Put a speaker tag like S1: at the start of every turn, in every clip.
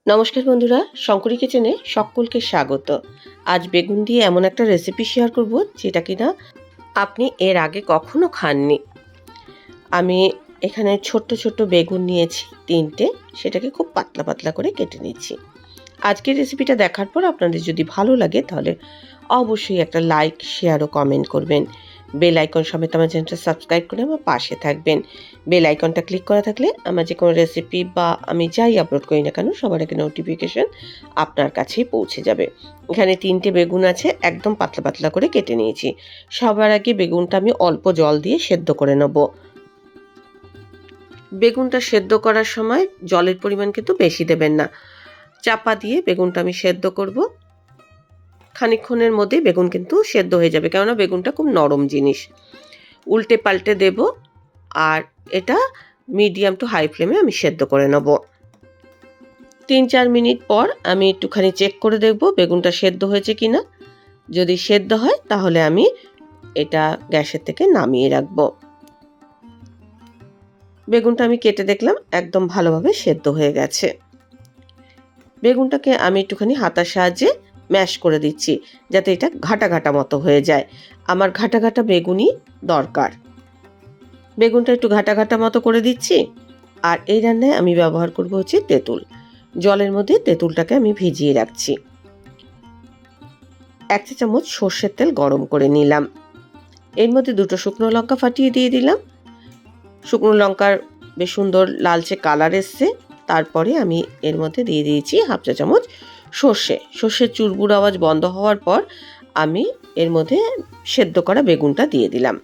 S1: নমস্কার বন্ধুরা, শঙ্করী কিচেনে সকলকে স্বাগত। আজ বেগুন দিয়ে এমন একটা রেসিপি শেয়ার করব যেটা কিনা আপনি এর আগে কখনো খাননি। আমি এখানে ছোট্ট ছোট্ট বেগুন নিয়েছি 3টে, সেটাকে খুব পাতলা পাতলা করে কেটে নিচ্ছি। আজকের রেসিপিটা দেখার পর আপনাদের যদি ভালো লাগে তাহলে অবশ্যই একটা লাইক, শেয়ার ও কমেন্ট করবেন। বেল আইকন সমেত আমার চ্যানেলটা সাবস্ক্রাইব করে আমার পাশে থাকবেন। বেল আইকনটা ক্লিক করা থাকলে আমার যে কোনো রেসিপি বা আমি যাই আপলোড করি না কেন সবার আগে নোটিফিকেশন আপনার কাছেই পৌঁছে যাবে। এখানে 3টে বেগুন আছে, একদম পাতলা পাতলা করে কেটে নিয়েছি। সবার আগে বেগুনটা আমি অল্প জল দিয়ে সেদ্ধ করে নেব। বেগুনটা সেদ্ধ করার সময় জলের পরিমাণ কিন্তু বেশি দেবেন না। চাপা দিয়ে বেগুনটা আমি সেদ্ধ করব। খানিকক্ষণের মধ্যেই বেগুন কিন্তু সেদ্ধ হয়ে যাবে, কেননা বেগুনটা খুব নরম জিনিস। উল্টে পাল্টে দেব আর এটা মিডিয়াম টু হাই ফ্লেমে আমি সেদ্ধ করে নেব। 3-4 মিনিট পর আমি একটুখানি চেক করে দেখব বেগুনটা সেদ্ধ হয়েছে কিনা। যদি সেদ্ধ হয় তাহলে আমি এটা গ্যাসের থেকে নামিয়ে রাখব। বেগুনটা আমি কেটে দেখলাম একদম ভালোভাবে সেদ্ধ হয়ে গেছে। বেগুনটাকে আমি একটুখানি হাতার সাহায্যে ম্যাশ করে দিচ্ছি যাতে এটা ঘাটা ঘাটা মতো হয়ে যায়। আমার ঘাটা ঘাটা বেগুনই দরকার। বেগুনটা একটু ঘাটা ঘাটা মতো করে দিচ্ছি। আর এই রান্নায় আমি ব্যবহার করব হচ্ছে তেঁতুল। জলের মধ্যে তেঁতুলটাকে আমি ভিজিয়ে রাখছি। 1 চা চামচ সর্ষের তেল গরম করে নিলাম। এর মধ্যে 2টো শুকনো লঙ্কা ফাটিয়ে দিয়ে দিলাম। শুকনো লঙ্কার বেশ সুন্দর লালচে কালার এসছে। তারপরে আমি এর মধ্যে দিয়ে দিয়েছি 1/2 চা চামচ সর্ষে। সর্ষের চুরবুর আওয়াজ বন্ধ হওয়ার পর আমি এর মধ্যে সেদ্ধ করা বেগুনটা দিয়ে দিলাম।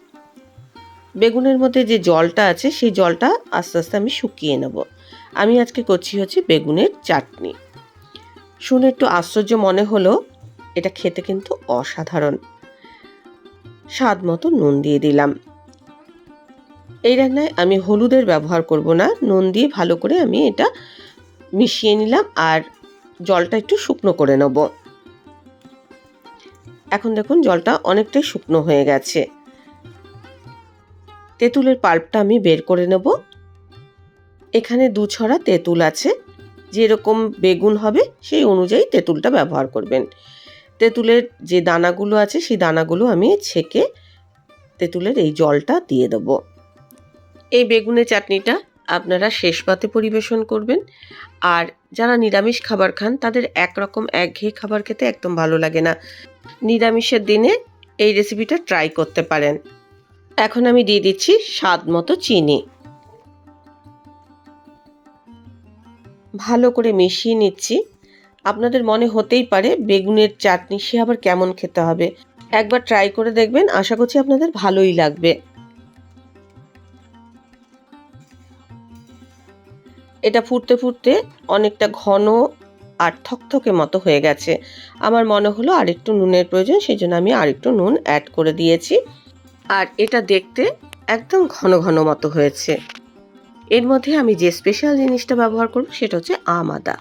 S1: বেগুনের মধ্যে যে জলটা আছে সেই জলটা আস্তে আস্তে আমি শুকিয়ে নেব। আমি আজকে করছি হচ্ছে বেগুনের চাটনি। শুনে একটু আশ্চর্য মনে হলো, এটা খেতে কিন্তু অসাধারণ। স্বাদ মতো নুন দিয়ে দিলাম। এই রান্নায় আমি হলুদের ব্যবহার করব না, নুন দিয়ে ভালো করে আমি এটা মিশিয়ে নিলাম আর জলটা একটু শুকনো করে নেব। এখন দেখুন জলটা অনেকটাই শুকনো হয়ে গেছে। তেঁতুলের পাল্পটা আমি বের করে নেব। এখানে 2 ছড়া তেঁতুল আছে। যেরকম বেগুন হবে সেই অনুযায়ী তেঁতুলটা ব্যবহার করবেন। তেঁতুলের যে দানাগুলো আছে সেই দানাগুলো আমি ছেঁকে তেঁতুলের এই জলটা দিয়ে দেব। এই বেগুনের চাটনিটা আপনারা শেষ পাতে পরিবেশন করবেন। আর যারা নিরামিষ খাবার খান তাদের একরকম একঘেয়ে খাবার খেতে একদম ভালো লাগে না। নিরামিষের দিনে এই রেসিপিটা ট্রাই করতে পারেন। এখন আমি দিয়ে দিচ্ছি স্বাদ মতো চিনি। ভালো করে মিশিয়ে নিচ্ছি। আপনাদের মনে হতেই পারে বেগুনের চাটনি সে আবার কেমন খেতে হবে। একবার ট্রাই করে দেখবেন, আশা করছি আপনাদের ভালোই লাগবে। এটা ফুটতে ফুটতে অনেকটা ঘন আর থকথকে মতো হয়ে গেছে। আমার মনে হলো আরেকটু নুনের প্রয়োজন, সেই জন্য আমি আরেকটু নুন অ্যাড করে দিয়েছি। আর এটা দেখতে একদম ঘন ঘন মতো হয়েছে। এর মধ্যে আমি যে স্পেশাল জিনিসটা ব্যবহার করব সেটা হচ্ছে আম আদা।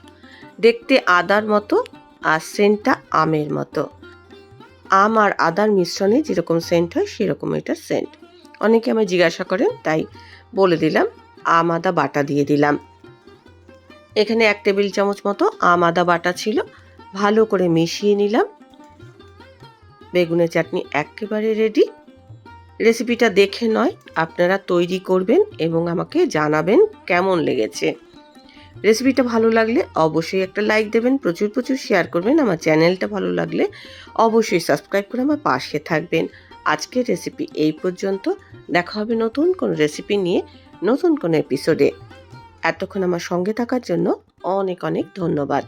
S1: দেখতে আদার মতো আর সেন্টটা আমের মতো। আম আর আদার মিশ্রণে যেরকম সেন্ট হয় সেরকম এটার সেন্ট। অনেকে আমায় জিজ্ঞাসা করেন, তাই বলে দিলাম। আম আদা বাটা দিয়ে দিলাম। এখানে 1 টেবিল চামচ মতো আম আদা বাটা ছিল। ভালো করে মিশিয়ে নিলাম। বেগুনের চাটনি একেবারে রেডি। রেসিপিটা দেখে নয় আপনারা তৈরি করবেন এবং আমাকে জানাবেন কেমন লেগেছে। রেসিপিটা ভালো লাগলে অবশ্যই একটা লাইক দেবেন, প্রচুর প্রচুর শেয়ার করবেন। আমার চ্যানেলটা ভালো লাগলে অবশ্যই সাবস্ক্রাইব করে আমার পাশে থাকবেন। আজকের রেসিপি এই পর্যন্ত। দেখা হবে নতুন কোনো রেসিপি নিয়ে, নতুন কোনো এপিসোডে। এতক্ষণ আমার সঙ্গে থাকার জন্য অনেক অনেক ধন্যবাদ।